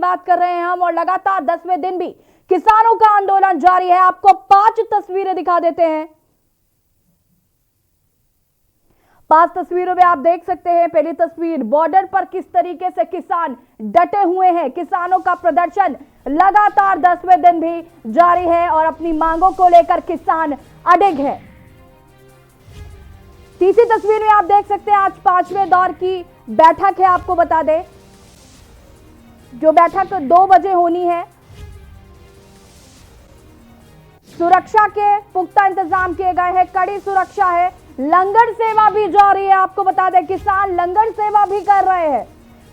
बात कर रहे हैं हम, और लगातार 10वें दिन भी किसानों का आंदोलन जारी है। आपको 5 तस्वीरें दिखा देते हैं। 5 तस्वीरों में आप देख सकते हैं। पहली तस्वीर, बॉर्डर पर किस तरीके से किसान डटे हुए हैं। किसानों का प्रदर्शन लगातार 10वें दिन भी जारी है और अपनी मांगों को लेकर किसान अडिग है। तीसरी तस्वीर में आप देख सकते हैं, आज 5वें दौर की बैठक है। आपको बता दें, जो बैठक 2 बजे होनी है। सुरक्षा के पुख्ता इंतजाम किए गए हैं, कड़ी सुरक्षा है। लंगर सेवा भी जारी है। आपको बता दें, किसान लंगर सेवा भी कर रहे हैं।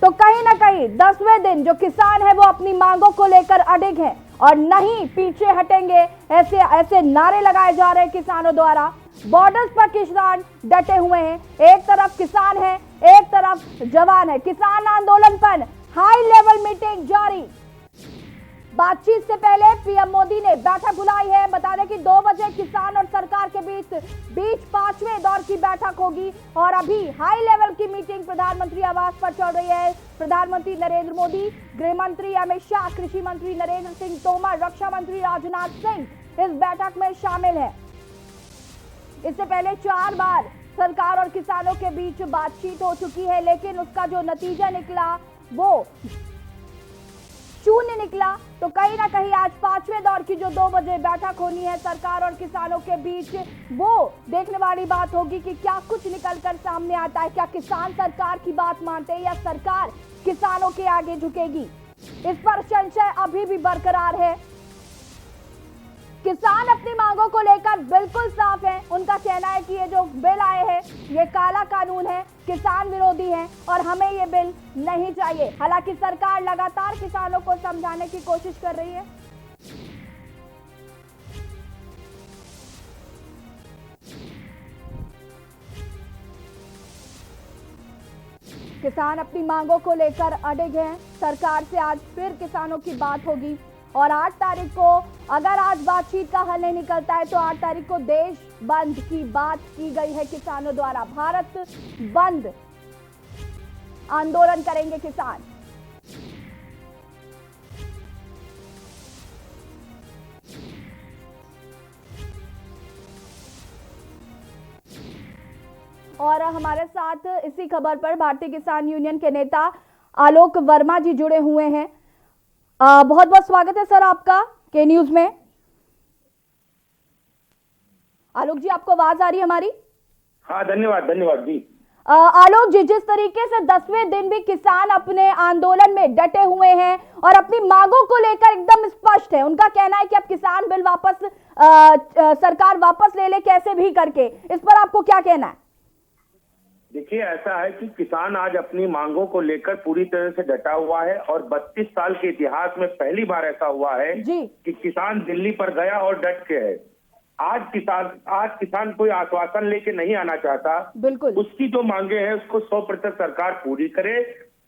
तो कहीं ना कहीं 10वें दिन जो किसान है वो अपनी मांगों को लेकर अडिग है और नहीं पीछे हटेंगे, ऐसे नारे लगाए जा रहे हैं किसानों द्वारा। बॉर्डर्स पर किसान डटे हुए हैं। एक तरफ किसान है, एक तरफ जवान है। किसान आंदोलन पर हाई लेवल मीटिंग जारी। बातचीत से पहले पीएम मोदी ने बैठक बुलाई है। बता दें कि 2 बजे किसान और सरकार के बीच 5वें दौर की बैठक होगी और अभी हाई लेवल की मीटिंग प्रधानमंत्री आवास पर चल रही है। प्रधानमंत्री नरेंद्र मोदी, गृह मंत्री अमित शाह, कृषि मंत्री नरेंद्र सिंह तोमर, रक्षा मंत्री राजनाथ सिंह इस बैठक में शामिल है। इससे पहले 4 बार सरकार और किसानों के बीच बातचीत हो चुकी है, लेकिन उसका जो नतीजा निकला वो शून्य निकला। तो कहीं ना कहीं आज 5वें दौर की जो 2 बजे बैठक होनी है सरकार और किसानों के बीच, वो देखने वाली बात होगी कि क्या कुछ निकलकर सामने आता है। क्या किसान सरकार की बात मानते हैं या सरकार किसानों के आगे झुकेगी, इस पर संशय अभी भी बरकरार है। किसान अपनी मांगों को लेकर बिल्कुल साफ है। उनका कहना है कि ये जो बिल आए हैं ये काला कानून है, किसान विरोधी है और हमें ये बिल नहीं चाहिए। हालांकि सरकार लगातार किसानों को समझाने की कोशिश कर रही है। किसान अपनी मांगों को लेकर अडिग हैं। सरकार से आज फिर किसानों की बात होगी और 8 तारीख को अगर आज बातचीत का हल नहीं निकलता है तो 8 तारीख को देश बंद की बात की गई है किसानों द्वारा। भारत बंद आंदोलन करेंगे किसान। और हमारे साथ इसी खबर पर भारतीय किसान यूनियन के नेता आलोक वर्मा जी जुड़े हुए हैं। बहुत बहुत स्वागत है सर आपका के न्यूज में। आलोक जी, आपको आवाज आ रही है हमारी? हाँ, धन्यवाद जी। आलोक जी, जिस तरीके से 10वें दिन भी किसान अपने आंदोलन में डटे हुए हैं और अपनी मांगों को लेकर एकदम स्पष्ट है। उनका कहना है कि अब किसान बिल वापस सरकार वापस ले ले कैसे भी करके। इस पर आपको क्या कहना है? देखिए, ऐसा है कि किसान आज अपनी मांगों को लेकर पूरी तरह से डटा हुआ है और 32 साल के इतिहास में पहली बार ऐसा हुआ है कि किसान दिल्ली पर गया और डट के है। आज किसान कोई आश्वासन लेके नहीं आना चाहता। बिल्कुल, उसकी जो मांगे हैं उसको 100% सरकार पूरी करे।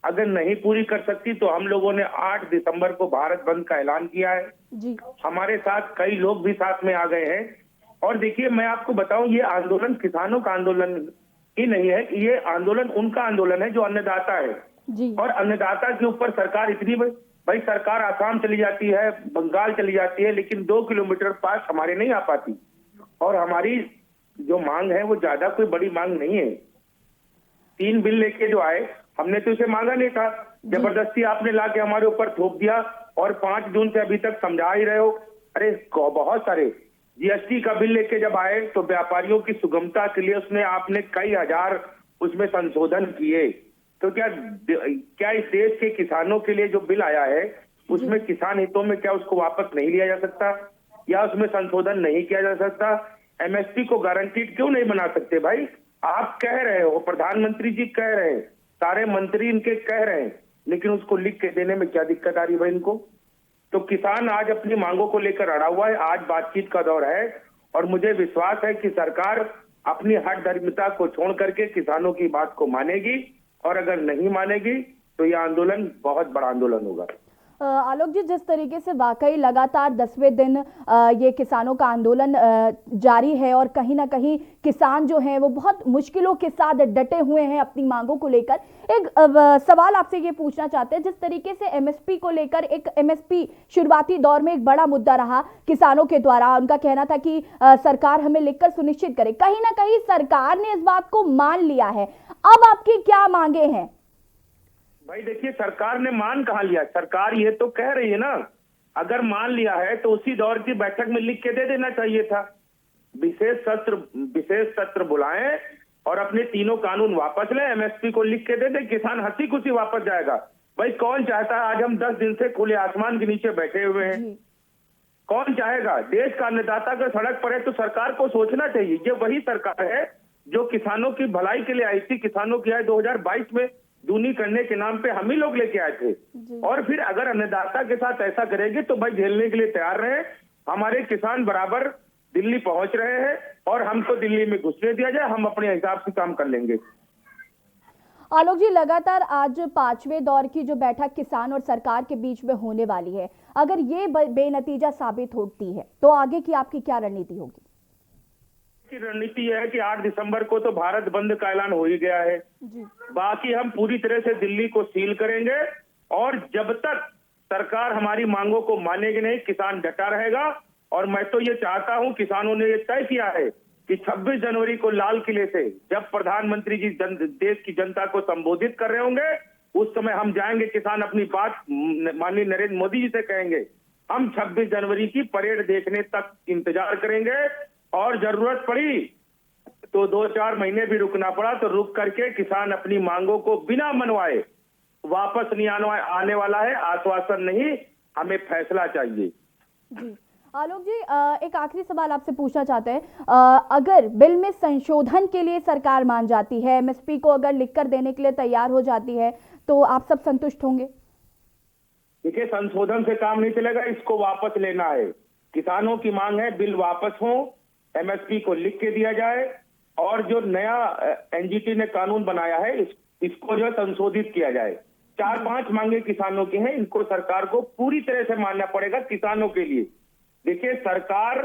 अगर नहीं पूरी कर सकती तो हम लोगों ने 8 दिसंबर को भारत बंद का ऐलान किया है जी। हमारे साथ कई लोग भी साथ में आ गए हैं। और देखिए, मैं आपको बताऊं, ये आंदोलन किसानों का आंदोलन ही नहीं है, ये आंदोलन उनका आंदोलन है जो अन्नदाता है जी। और अन्नदाता के ऊपर सरकार इतनी भाई सरकार आसाम चली जाती है, बंगाल चली जाती है, लेकिन 2 किलोमीटर पास हमारे नहीं आ पाती। और हमारी जो मांग है वो ज्यादा कोई बड़ी मांग नहीं है। 3 बिल लेके जो आए, हमने तो इसे मांगा नहीं था, जबरदस्ती आपने ला के हमारे ऊपर थोप दिया और 5 जून से अभी तक समझा ही रहे हो। अरे बहुत सारे जीएसटी का बिल लेके जब आए तो व्यापारियों की सुगमता के लिए उसमें आपने कई हजार उसमें संशोधन किए। तो क्या इस देश के किसानों के लिए जो बिल आया है उसमें किसान हितों में क्या उसको वापस नहीं लिया जा सकता या उसमें संशोधन नहीं किया जा सकता? एमएसपी को गारंटीड क्यों नहीं बना सकते भाई? आप कह रहे हो, प्रधानमंत्री जी कह रहे हैं, सारे मंत्री इनके कह रहे हैं, लेकिन उसको लिख के देने में क्या दिक्कत आ रही है इनको? तो किसान आज अपनी मांगों को लेकर अड़ा हुआ है। आज बातचीत का दौर है और मुझे विश्वास है कि सरकार अपनी हठ धर्मिता को छोड़ करके किसानों की बात को मानेगी और अगर नहीं मानेगी तो यह आंदोलन बहुत बड़ा आंदोलन होगा। आलोक जी, जिस तरीके से वाकई लगातार 10वें दिन ये किसानों का आंदोलन जारी है और कहीं ना कहीं किसान जो हैं वो बहुत मुश्किलों के साथ डटे हुए हैं अपनी मांगों को लेकर, एक सवाल आपसे ये पूछना चाहते हैं, जिस तरीके से एमएसपी को लेकर एक एमएसपी शुरुआती दौर में एक बड़ा मुद्दा रहा किसानों के द्वारा, उनका कहना था कि सरकार हमें लिखकर सुनिश्चित करे, कहीं ना कहीं सरकार ने इस बात को मान लिया है, अब आपकी क्या मांगे हैं? भाई देखिए, सरकार ने मान कहाँ लिया, सरकार ये तो कह रही है ना, अगर मान लिया है तो उसी दौर की बैठक में लिख के दे देना चाहिए था। विशेष सत्र बुलाएं और अपने तीनों कानून वापस लें, एमएसपी को लिख के दे दे, किसान हंसी खुशी वापस जाएगा। भाई कौन चाहता है, आज हम 10 दिन से खुले आसमान के नीचे बैठे हुए हैं, कौन चाहेगा? देश का अन्नदाता अगर सड़क पर है तो सरकार को सोचना चाहिए। ये वही सरकार है जो किसानों की भलाई के लिए आई थी, किसानों की आय 2022 में दूनी करने के नाम पे हम ही लोग लेके आए थे, और फिर अगर अन्नदाता के साथ ऐसा करेंगे तो भाई झेलने के लिए तैयार रहे। हमारे किसान बराबर दिल्ली पहुंच रहे हैं और हमको दिल्ली में घुसने दिया जाए, हम अपने हिसाब से काम कर लेंगे। आलोक जी, लगातार आज 5वें दौर की जो बैठक किसान और सरकार के बीच में होने वाली है, अगर ये बेनतीजा साबित होती है तो आगे की आपकी क्या रणनीति होगी? रणनीति यह है कि 8 दिसंबर को तो भारत बंद का ऐलान हो ही गया है जी। बाकी हम पूरी तरह से दिल्ली को सील करेंगे और जब तक सरकार हमारी मांगों को मानेगी नहीं, किसान डटा रहेगा। और मैं तो ये चाहता हूं, किसानों ने ये तय किया है कि 26 जनवरी को लाल किले से जब प्रधानमंत्री जी देश की जनता को संबोधित कर रहे होंगे, उस समय हम जाएंगे, किसान अपनी बात माननीय नरेंद्र मोदी जी से कहेंगे। हम 26 जनवरी की परेड देखने तक इंतजार करेंगे और जरूरत पड़ी तो 2-4 महीने भी रुकना पड़ा तो रुक करके किसान अपनी मांगों को बिना मनवाए वापस नहीं आने वाला है। आश्वासन नहीं, हमें फैसला चाहिए जी। आलोक जी, एक आखिरी सवाल आपसे पूछना चाहते हैं, अगर बिल में संशोधन के लिए सरकार मान जाती है, एमएसपी को अगर लिखकर देने के लिए तैयार हो जाती है, तो आप सब संतुष्ट होंगे? देखिए, संशोधन से काम नहीं चलेगा, इसको वापस लेना है। किसानों की मांग है बिल वापस हो, एमएसपी को लिख के दिया जाए और जो नया एनजीटी ने कानून बनाया है इसको जो संशोधित किया जाए। 4-5 मांगे किसानों की हैं, इनको सरकार को पूरी तरह से मानना पड़ेगा किसानों के लिए। देखिए, सरकार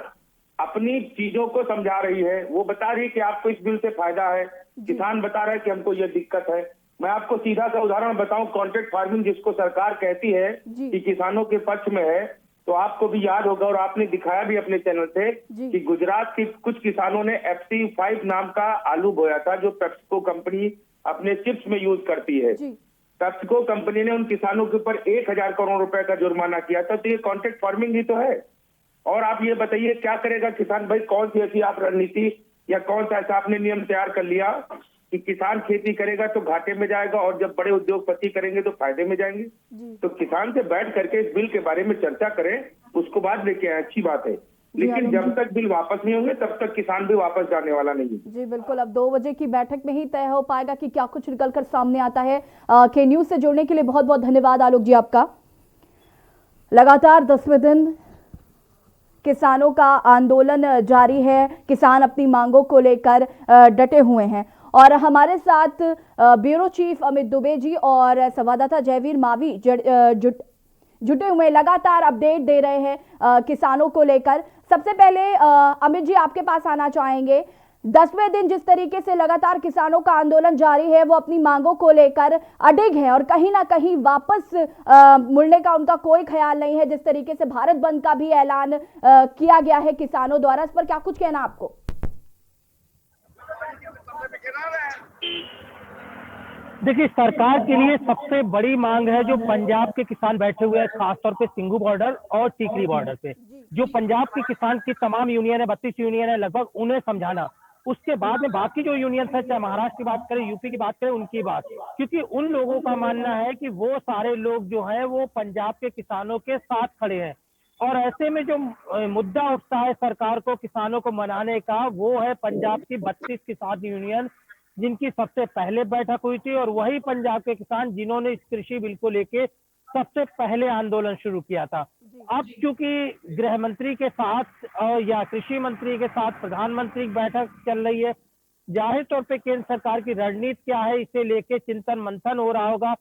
अपनी चीजों को समझा रही है, वो बता रही है कि आपको इस बिल से फायदा है, किसान बता रहा है कि हमको ये दिक्कत है। मैं आपको सीधा सा उदाहरण बताऊं, कॉन्ट्रैक्ट फार्मिंग जिसको सरकार कहती है कि किसानों के पक्ष में है, तो आपको भी याद होगा और आपने दिखाया भी अपने चैनल से कि गुजरात के कुछ किसानों ने FC5 नाम का आलू बोया था, जो पेप्सिको कंपनी अपने चिप्स में यूज करती है। पेप्सिको कंपनी ने उन किसानों के ऊपर 1000 करोड़ रुपए का जुर्माना किया था। तो ये कॉन्ट्रैक्ट फार्मिंग ही तो है। और आप ये बताइए क्या करेगा किसान? भाई कौन सी ऐसी आप रणनीति या कौन सा ऐसा आपने नियम तैयार कर लिया कि किसान खेती करेगा तो घाटे में जाएगा और जब बड़े उद्योगपति करेंगे तो फायदे में जाएंगे? तो किसान से बैठ करके इस बिल के बारे में चर्चा करें, उसको बाद लेके आए, अच्छी बात है। लेकिन जब तक बिल वापस नहीं होंगे तब तक किसान भी वापस जाने वाला नहीं है। जी बिल्कुल, अब 2 बजे की बैठक में ही तय हो पाएगा कि क्या कुछ निकलकर सामने आता है। के न्यूज से जुड़ने के लिए बहुत बहुत धन्यवाद आलोक जी आपका। लगातार 10वें दिन किसानों का आंदोलन जारी है, किसान अपनी मांगों को लेकर डटे हुए हैं और हमारे साथ ब्यूरो चीफ अमित दुबे जी और संवाददाता जयवीर मावी जुटे हुए लगातार अपडेट दे रहे हैं किसानों को लेकर। सबसे पहले अमित जी आपके पास आना चाहेंगे, 10वें दिन जिस तरीके से लगातार किसानों का आंदोलन जारी है, वो अपनी मांगों को लेकर अडिग है और कहीं ना कहीं वापस मुड़ने का उनका कोई ख्याल नहीं है। जिस तरीके से भारत बंद का भी ऐलान किया गया है किसानों द्वारा, इस पर क्या कुछ कहना आपको? देखिए, सरकार के लिए सबसे बड़ी मांग है जो पंजाब के किसान बैठे हुए हैं, खासतौर पे सिंघू बॉर्डर और टीकरी बॉर्डर पे। जो पंजाब के किसान की तमाम यूनियन है, 32 यूनियन है लगभग, उन्हें समझाना। उसके बाद में बाकी जो यूनियन है, चाहे महाराष्ट्र की बात करें, यूपी की बात करें, उनकी बात, क्योंकि उन लोगों का मानना है कि वो सारे लोग जो हैं वो पंजाब के किसानों के साथ खड़े हैं। और ऐसे में जो मुद्दा उठता है सरकार को किसानों को मनाने का, वो है पंजाब की 32 किसान यूनियन, जिनकी सबसे पहले बैठक हुई थी और वही पंजाब के किसान जिन्होंने इस कृषि बिल को लेके सबसे पहले आंदोलन शुरू किया था। अब चूंकि गृह मंत्री के साथ या कृषि मंत्री के साथ प्रधानमंत्री की बैठक चल रही है, जाहिर तौर पे केंद्र सरकार की रणनीति क्या है इसे लेके चिंतन मंथन हो रहा होगा।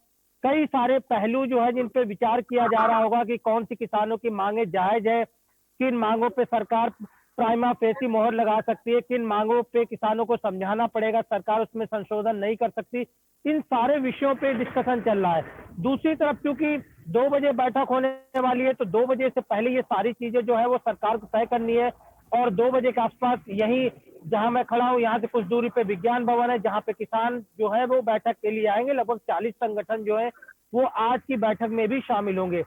कई सारे पहलू जो है जिन पे विचार किया जा रहा होगा कि कौन सी किसानों की मांगे जायज है, किन मांगों पे सरकार प्राइमा फेसी मोहर लगा सकती है, किन मांगों पे किसानों को समझाना पड़ेगा, सरकार उसमें संशोधन नहीं कर सकती। इन सारे विषयों पे डिस्कशन चल रहा है। दूसरी तरफ क्योंकि 2 बजे बैठक होने वाली है, तो 2 बजे से पहले ये सारी चीजें जो है वो सरकार को तय करनी है। और 2 बजे के आसपास यही जहां मैं खड़ा हूं, यहाँ से कुछ दूरी पे विज्ञान भवन है, जहां पे किसान जो है वो बैठक के लिए आएंगे। लगभग 40 संगठन जो है वो आज की बैठक में भी शामिल होंगे।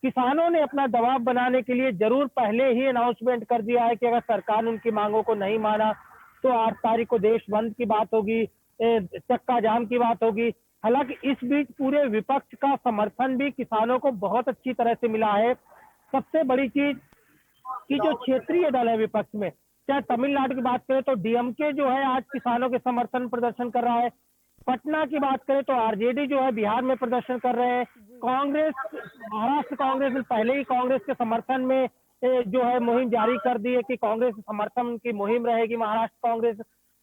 किसानों ने अपना दबाव बनाने के लिए जरूर पहले ही अनाउंसमेंट कर दिया है कि अगर सरकार उनकी मांगों को नहीं माना तो 8 तारीख को देश बंद की बात होगी, चक्का जाम की बात होगी। हालांकि इस बीच पूरे विपक्ष का समर्थन भी किसानों को बहुत अच्छी तरह से मिला है। सबसे बड़ी चीज कि जो क्षेत्रीय दल है विपक्ष में, चाहे तमिलनाडु की बात करें तो डीएमके जो है आज किसानों के समर्थन प्रदर्शन कर रहा है। पटना की बात करें तो आरजेडी जो है बिहार में प्रदर्शन कर रहे हैं। कांग्रेस, महाराष्ट्र कांग्रेस ने पहले ही कांग्रेस के समर्थन में जो है मुहिम जारी कर दी है कि कांग्रेस समर्थन की मुहिम रहेगी महाराष्ट्र कांग्रेस।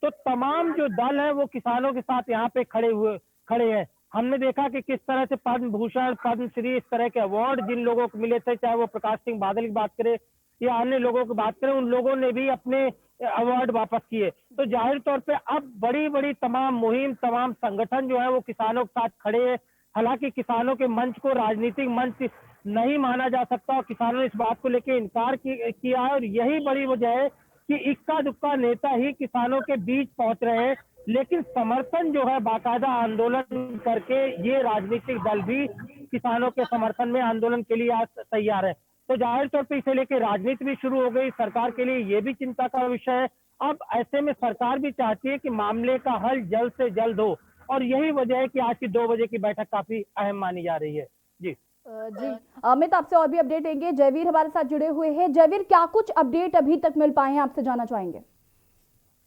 तो तमाम जो दल है वो किसानों के साथ यहाँ पे खड़े हैं। हमने देखा कि किस तरह से पद्म भूषण, पद्मश्री, इस तरह के अवार्ड जिन लोगों को मिले थे, चाहे वो प्रकाश सिंह बादल की बात करें या अन्य लोगों की बात करें, उन लोगों ने भी अपने अवार्ड वापस किए। तो जाहिर तौर पे अब बड़ी बड़ी तमाम मुहिम, तमाम संगठन जो है वो किसानों के साथ खड़े हैं। हालांकि किसानों के मंच को राजनीतिक मंच नहीं माना जा सकता और किसानों ने इस बात को लेकर इनकार किया है। और यही बड़ी वजह है कि इक्का दुक्का नेता ही किसानों के बीच पहुंच रहे हैं, लेकिन समर्थन जो है बाकायदा आंदोलन करके ये राजनीतिक दल भी किसानों के समर्थन में आंदोलन के लिए आज तैयार है। तो जाहिर तौर पे इसे लेकर राजनीति भी शुरू हो गई। सरकार के लिए ये भी चिंता का विषय है। अब ऐसे में सरकार भी चाहती है कि मामले का हल जल्द से जल्द हो, और यही वजह है कि आज की 2 बजे की बैठक काफी अहम मानी जा रही है। जी जी अमित, आपसे और भी अपडेट लेंगे। जयवीर हमारे साथ जुड़े हुए हैं। जयवीर, क्या कुछ अपडेट अभी तक मिल पाए हैं, आपसे जानना चाहेंगे।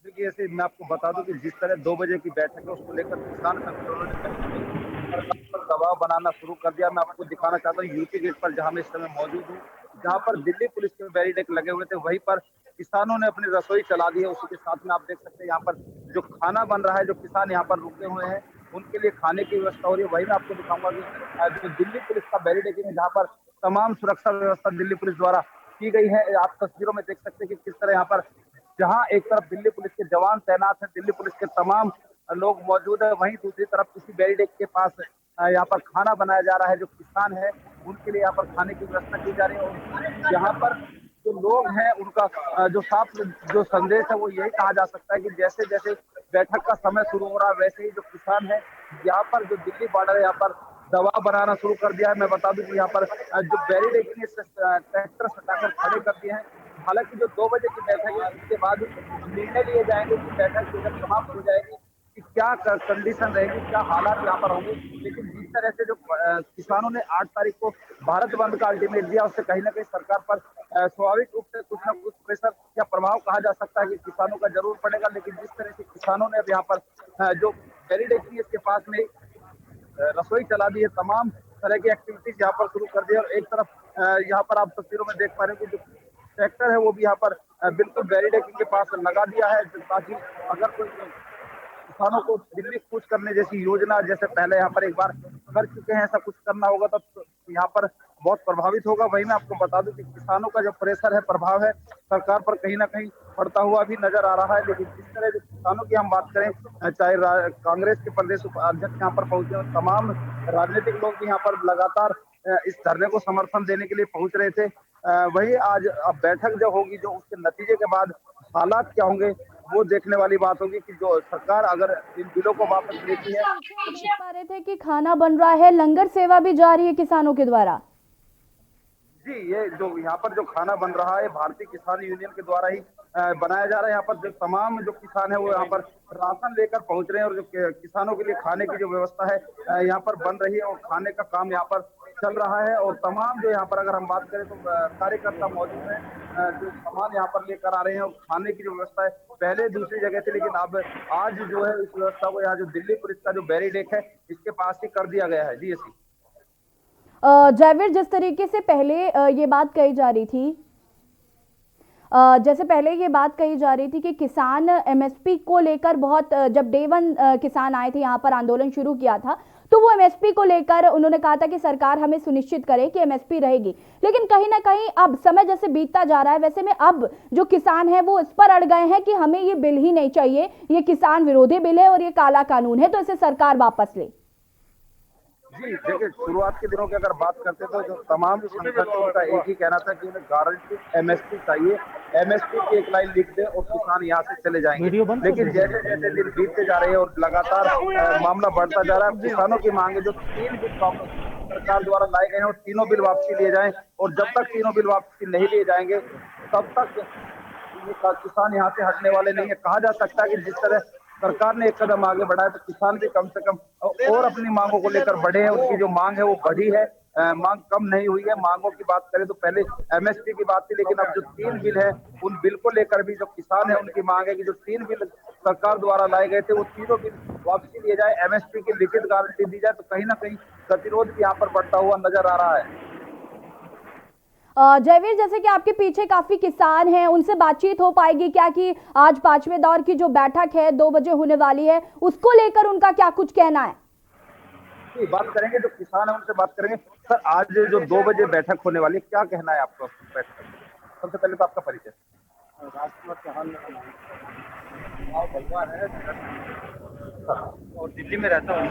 देखिए, ऐसे मैं आपको बता दूं कि जिस तरह 2 बजे की बैठक है उसको लेकर किसान संगठनों ने सरकार पर दबाव बनाना शुरू कर दिया। मैं आपको दिखाना चाहता हूँ यूपी गेट पर, जहां मैं इस समय मौजूद हूँ, जहां पर दिल्ली पुलिस के बैरिकेड लगे हुए थे, वहीं पर किसानों ने अपनी रसोई चला दी है। उसी के साथ में आप देख सकते हैं यहाँ पर जो खाना बन रहा है, जो किसान यहाँ पर रुके हुए हैं उनके लिए खाने की व्यवस्था हो रही है। वही मैं आपको दिखाऊंगा कि जो दिल्ली पुलिस का बैरिकेड है, जहाँ पर तमाम सुरक्षा व्यवस्था दिल्ली पुलिस द्वारा की गई है। आप तस्वीरों में देख सकते हैं कि किस तरह यहाँ पर, जहां एक तरफ दिल्ली पुलिस के जवान तैनात है, दिल्ली पुलिस के तमाम लोग मौजूद है, वहीं दूसरी तरफ इसी बैरिकेड के पास यहाँ पर खाना बनाया जा रहा है। जो किसान है उनके लिए यहाँ पर खाने की व्यवस्था की जा रही है। और यहाँ पर जो लोग हैं उनका जो साफ जो संदेश है वो यही कहा जा सकता है कि जैसे जैसे बैठक का समय शुरू हो रहा है, वैसे ही जो किसान है यहाँ पर, जो दिल्ली बॉर्डर है, यहाँ पर दबाव बनाना शुरू कर दिया है। मैं बता दूं कि यहाँ पर जो बैरिकेड ट्रैक्टर सटाकर खड़े कर दिए हैं। हालांकि जो 2 बजे की बैठक है उसके बाद निर्णय लिए जाएंगे कि बैठक जब समाप्त हो जाएगी कि क्या कंडीशन रहेगी, क्या हालात यहाँ पर होंगे। लेकिन जिस तरह से जो किसानों ने 8 तारीख को भारत बंद का अल्टीमेट दिया, उससे कहीं ना कहीं सरकार पर स्वाभाविक रूप से कुछ ना कुछ प्रेशर या प्रभाव कहा जा सकता है कि किसानों का जरूर पड़ेगा। लेकिन जिस तरह से किसानों ने अब यहाँ पर जो बैरिकेड इसके पास में रसोई चला दी है, तमाम तरह की एक्टिविटीज यहाँ पर शुरू कर दी है। और एक तरफ यहाँ पर आप तस्वीरों में देख पा रहे हैं कि जो ट्रैक्टर है वो भी यहाँ पर बिल्कुल बैरिकेड के पास लगा दिया है, ताकि अगर कोई किसानों को दिल्ली कूच करने जैसी योजना, जैसे पहले यहाँ पर एक बार कर चुके हैं, ऐसा कुछ करना होगा तो यहाँ पर बहुत प्रभावित होगा। वही मैं आपको बता दूं कि किसानों का जो प्रेशर है, प्रभाव है, सरकार पर कहीं ना कहीं पड़ता हुआ भी नजर आ रहा है। लेकिन जिस तरह जो किसानों की हम बात करें, चाहे कांग्रेस के प्रदेश अध्यक्ष यहाँ पर पहुंचे और तमाम राजनीतिक लोग भी यहाँ पर लगातार इस धरने को समर्थन देने के लिए पहुंच रहे थे। वही आज अब बैठक जो होगी, जो उसके नतीजे के बाद हालात क्या होंगे वो देखने वाली बात होगी कि जो सरकार अगर इन बिलों को वापस लेती है। देख पा रहे थे कि खाना बन रहा है, लंगर सेवा भी जारी है किसानों के द्वारा। जी, ये जो यहाँ पर जो खाना बन रहा है भारतीय किसान यूनियन के द्वारा ही बनाया जा रहा है। यहाँ पर जो तमाम जो किसान है वो यहाँ पर राशन लेकर पहुंच रहे हैं और जो किसानों के लिए खाने की जो व्यवस्था है यहाँ पर बन रही है और खाने का काम यहाँ पर चल रहा है। और तमाम जो यहाँ पर अगर हम बात करें तो कार्यकर्ता मौजूद हैं जो सामान यहाँ पर लेकर आ रहे हैं। और खाने की जो व्यवस्था है पहले दूसरी जगह थी, लेकिन अब आज जो है इस व्यवस्था को यहाँ जो दिल्ली पुलिस का जो बैरिकेड है इसके पास ही कर दिया गया है। जी ऐसी जयवीर, जिस तरीके से पहले ये बात कही जा रही थी, जैसे पहले ये बात कही जा रही थी कि किसान एमएसपी को लेकर बहुत, जब डे 1 किसान आए थे यहाँ पर आंदोलन शुरू किया था, तो वो एमएसपी को लेकर उन्होंने कहा था कि सरकार हमें सुनिश्चित करे कि एमएसपी रहेगी। लेकिन कहीं ना कहीं अब समय जैसे बीतता जा रहा है, वैसे में अब जो किसान है वो इस पर अड़ गए हैं कि हमें ये बिल ही नहीं चाहिए, ये किसान विरोधी बिल है और ये काला कानून है, तो इसे सरकार वापस ले। जी देखिए, शुरुआत के दिनों की अगर बात करते तो जो तमाम संगठनों का एक ही कहना था कि उन्हें गारंटी एमएसपी चाहिए, एमएसपी की एक लाइन लिख दे और किसान यहाँ से चले जाएंगे। लेकिन जैसे जैसे दिन बीतते जा रहे हैं और लगातार मामला बढ़ता जा रहा है, किसानों की मांग है जो 3 बिल सरकार द्वारा लाए गए हैं और तीनों बिल वापसी लिए जाएं, और जब तक तीनों बिल वापसी नहीं लिए जाएंगे तब तक किसान यहाँ से हटने वाले नहीं है। कहा जा सकता है कि जिस तरह सरकार ने एक कदम आगे बढ़ाया तो किसान भी कम से कम और अपनी मांगों को लेकर बढ़े हैं। उनकी जो मांग है वो बढ़ी है, मांग कम नहीं हुई है। मांगों की बात करें तो पहले एमएसपी की बात थी, लेकिन अब जो 3 बिल है उन बिल को लेकर भी जो किसान है उनकी मांग है कि जो 3 बिल सरकार द्वारा लाए गए थे वो तीनों बिल वापसी लिए जाए, एमएसपी की लिखित गारंटी दी जाए। तो कहीं ना कहीं गतिरोध भी यहाँ पर बढ़ता हुआ नजर आ रहा है। जयवीर, जैसे कि आपके पीछे काफी किसान हैं, उनसे बातचीत हो पाएगी क्या कि आज 5वें दौर की जो बैठक है 2 बजे होने वाली है, उसको लेकर उनका क्या कुछ कहना है? बात करेंगे जो किसान है उनसे बात करेंगे। सर, आज जो 2 बजे बैठक होने वाली है, क्या कहना है आपका बैठक? सबसे पहले तो आपका परिचय। भगवान है और दिल्ली में रहता हूँ।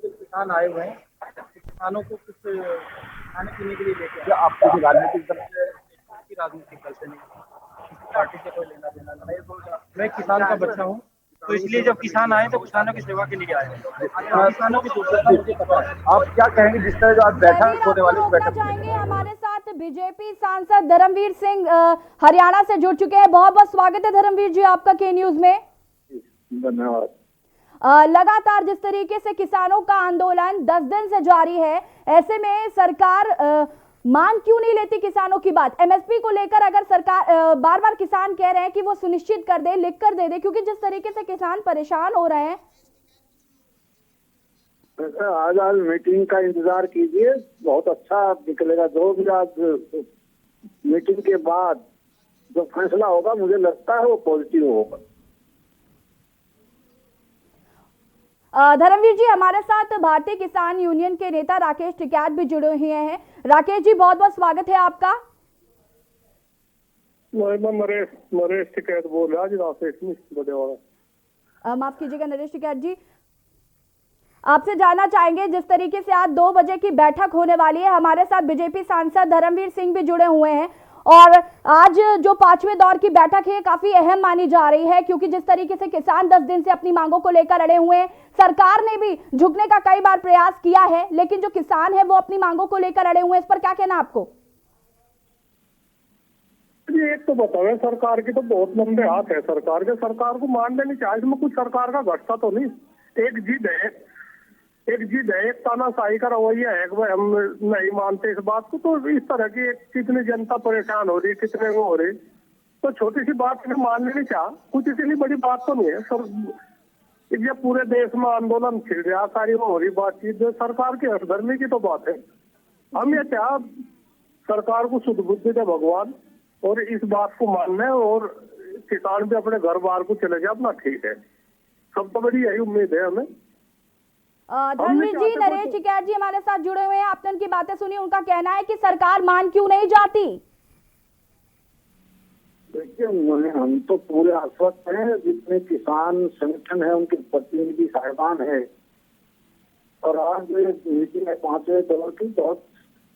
किसान आए हुए हैं, किसानों को कुछ खाने पीने के लिए लेके आपको राजनीतिक दल से, राजनीतिक दल से नहीं, पार्टी से कोई लेना देना नहीं। मैं किसान का बच्चा हूँ, तो इसलिए जब किसान आए तो किसानों की सेवा के लिए आए। किसानों की मुझे पता है। आप क्या कहेंगे जिस तरह जो आज बैठक होने वाली बैठक जाएंगे? हमारे साथ बीजेपी सांसद धर्मवीर सिंह हरियाणा से जुड़ चुके हैं। बहुत बहुत स्वागत है धर्मवीर जी आपका के न्यूज में। धन्यवाद। लगातार जिस तरीके से किसानों का आंदोलन 10 दिन से जारी है, ऐसे में सरकार मांग क्यों नहीं लेती किसानों की बात? एमएसपी को लेकर अगर सरकार बार बार किसान कह रहे हैं कि वो सुनिश्चित कर दे, लिख कर दे दे, क्योंकि जिस तरीके से किसान परेशान हो रहे हैं। आज मीटिंग का इंतजार कीजिए, बहुत अच्छा निकलेगा। जो भी आज मीटिंग के बाद जो फैसला होगा मुझे लगता है वो पॉजिटिव होगा। धर्मवीर जी, हमारे साथ भारतीय किसान यूनियन के नेता राकेश टिकैत भी जुड़े हुए हैं। राकेश जी, बहुत बहुत स्वागत है आपका। नरेश टिकैत बोल रहा जी, राकेश नहीं, माफ कीजिएगा नरेश टिकैत जी। आपसे जानना चाहेंगे, जिस तरीके से आज 2 बजे की बैठक होने वाली है, हमारे साथ बीजेपी सांसद धर्मवीर सिंह भी जुड़े हुए हैं, और आज जो 5वें दौर की बैठक है काफी अहम मानी जा रही है, क्योंकि जिस तरीके से किसान 10 दिन से अपनी मांगों को लेकर अड़े हुए हैं, सरकार ने भी झुकने का कई बार प्रयास किया है, लेकिन जो किसान है वो अपनी मांगों को लेकर अड़े हुए हैं। इस पर क्या कहना आपको? एक तो बताओ, सरकार की तो बहुत लंबे हाथ है सरकार के, सरकार को मान लेनी चाहिए। इसमें कुछ सरकार का घटता तो नहीं। एक जिद है, एक तानाशाही का रवैया है, हम नहीं मानते इस बात को। तो इस तरह की कितनी जनता परेशान हो रही, कितने वो हो रही, तो छोटी सी बात मान लेनी चाहिए। कुछ इतनी बड़ी बात तो नहीं है सर। ये पूरे देश में आंदोलन छिड़ रहा, सारी वो हो रही बातचीत सरकार की हठधर्मी की तो बात है। हम ये चाह सरकार को शुद्ध बुद्धि दे भगवान, और इस बात को मानना है, और किसान भी अपने घर बाहर को चले जाए अपना, ठीक है। सबसे बड़ी यही उम्मीद है हमें। धर्मवीर जी, नरेश टिकैत जी हमारे साथ जुड़े हुए हैं, आपने उनकी बातें सुनी। उनका कहना है कि सरकार मान क्यों नहीं जाती? देखिए, हम तो पूरे आश्वस्त हैं, जितने किसान संगठन है उनके प्रतिनिधि साहिबान है, और आज मीटिंग है 5वें दौर की, बहुत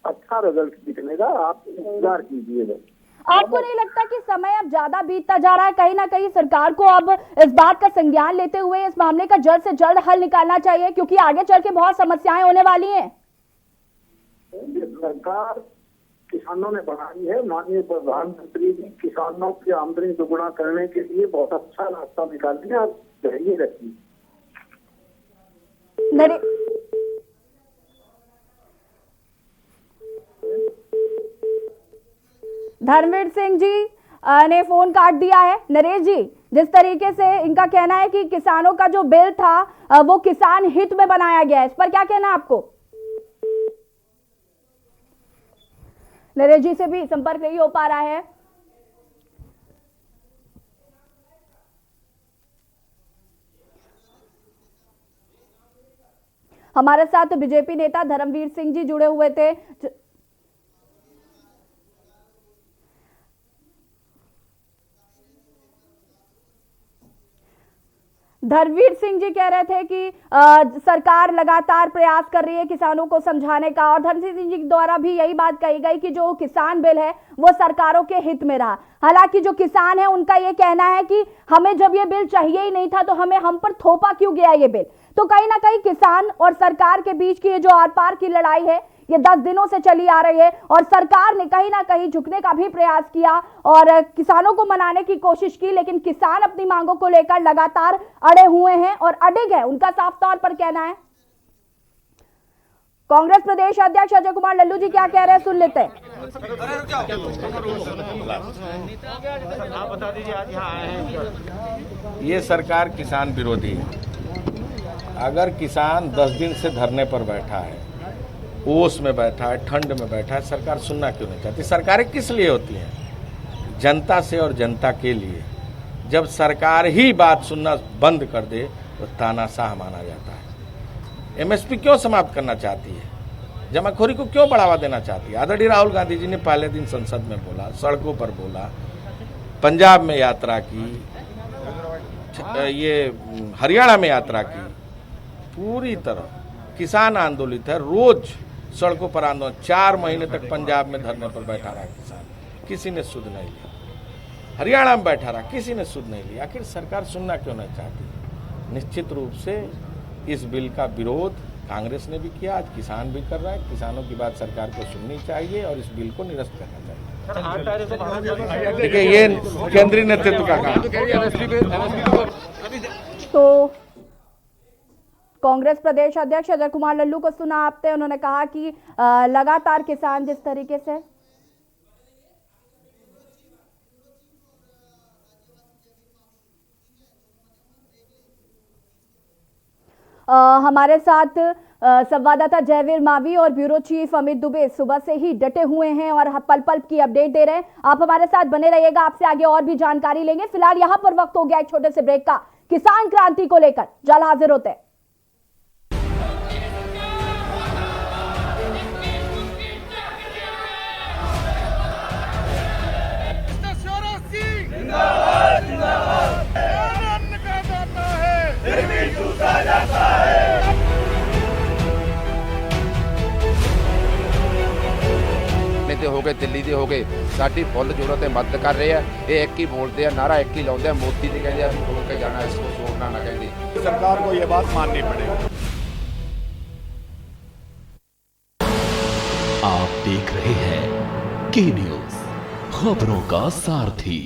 अच्छा रिजल्ट निकलेगा, आप इंतजार कीजिएगा। आपको नहीं लगता कि समय अब ज्यादा बीतता जा रहा है? कहीं ना कहीं सरकार को अब इस बात का संज्ञान लेते हुए इस मामले का जल्द से जल्द हल निकालना चाहिए, क्योंकि आगे चल के बहुत समस्याएं होने वाली हैं। सरकार किसानों ने बनाई है, माननीय प्रधानमंत्री जी किसानों की आमदनी दोगुना करने के लिए बहुत अच्छा रास्ता निकाल दिया। आप धैर्य रखिए। धर्मवीर सिंह जी ने फोन काट दिया है। नरेश जी, जिस तरीके से इनका कहना है कि किसानों का जो बिल था वो किसान हित में बनाया गया है, इस पर क्या कहना है आपको? नरेश जी से भी संपर्क नहीं हो पा रहा है। हमारे साथ बीजेपी नेता धर्मवीर सिंह जी जुड़े हुए थे। धर्मवीर सिंह जी कह रहे थे कि सरकार लगातार प्रयास कर रही है किसानों को समझाने का, और धर्मवीर सिंह जी द्वारा भी यही बात कही गई कि जो किसान बिल है वो सरकारों के हित में रहा। हालांकि जो किसान है उनका ये कहना है कि हमें जब ये बिल चाहिए ही नहीं था तो हम पर थोपा क्यों गया ये बिल। तो कहीं ना कहीं किसान और सरकार के बीच की ये जो आर पार की लड़ाई है ये 10 दिनों से चली आ रही है, और सरकार ने कहीं ना कहीं झुकने का भी प्रयास किया और किसानों को मनाने की कोशिश की, लेकिन किसान अपनी मांगों को लेकर लगातार अड़े हुए हैं और अडिग है। उनका साफ तौर पर कहना है। कांग्रेस प्रदेश अध्यक्ष अजय कुमार लल्लू जी क्या कह रहे हैं, सुन लेते हैं। ये सरकार किसान विरोधी है। अगर किसान 10 दिन से धरने पर बैठा है, ओस में बैठा है, ठंड में बैठा है, सरकार सुनना क्यों नहीं चाहती? सरकारें किस लिए होती हैं? जनता से और जनता के लिए। जब सरकार ही बात सुनना बंद कर दे तो तानाशाह माना जाता है। एमएसपी क्यों समाप्त करना चाहती है? जमाखोरी को क्यों बढ़ावा देना चाहती है? आदरणीय राहुल गांधी जी ने पहले दिन संसद में बोला, सड़कों पर बोला, पंजाब में यात्रा की, ये हरियाणा में यात्रा की, पूरी तरह किसान आंदोलित है। रोज सड़कों पर आंदोलन, 4 महीने तक पंजाब में धरने पर बैठा रहा किसान, किसी ने सुध नहीं लिया। हरियाणा में बैठा रहा, किसी ने सुध नहीं लिया। आखिर सरकार सुनना क्यों नहीं चाहती? निश्चित रूप से इस बिल का विरोध कांग्रेस ने भी किया, आज किसान भी कर रहा है। किसानों की बात सरकार को सुननी चाहिए और इस बिल को निरस्त करना चाहिए। देखिए, ये केंद्रीय नेतृत्व का काम। तो कांग्रेस प्रदेश अध्यक्ष अजय कुमार लल्लू को सुना आपने, उन्होंने कहा कि लगातार किसान जिस तरीके से हमारे साथ संवाददाता जयवीर मावी और ब्यूरो चीफ अमित दुबे सुबह से ही डटे हुए हैं और पल पल की अपडेट दे रहे हैं। आप हमारे साथ बने रहिएगा, आपसे आगे और भी जानकारी लेंगे। फिलहाल यहां पर वक्त हो गया एक छोटे से ब्रेक का। किसान क्रांति को लेकर जल्द हाजिर होते हैं। हो गए दिल्ली ਦੇ ਹੋ ਗਏ ਸਾਡੀ ਫੁੱਲ ਜ਼ੋਰਾਂ ਤੇ ਮਦਦ ਕਰ ਰਹੇ ਆ। ਇਹ ਇੱਕ ਹੀ ਬੋਲਦੇ ਆ, ਨਾਰਾ ਇੱਕ ਹੀ ਲਾਉਂਦੇ ਆ। ਮੋਦੀ ਜੀ ਕਹਿੰਦੇ ਆ ਅਸੀਂ ਛੋੜ ਕੇ ਜਾਣਾ, ਇਸ को छोड़ना ना ਕਹਿੰਦੇ। सरकार को ये बात माननी पड़ेगी। आप देख रहे हैं के न्यूज़, खबरों का सारथी।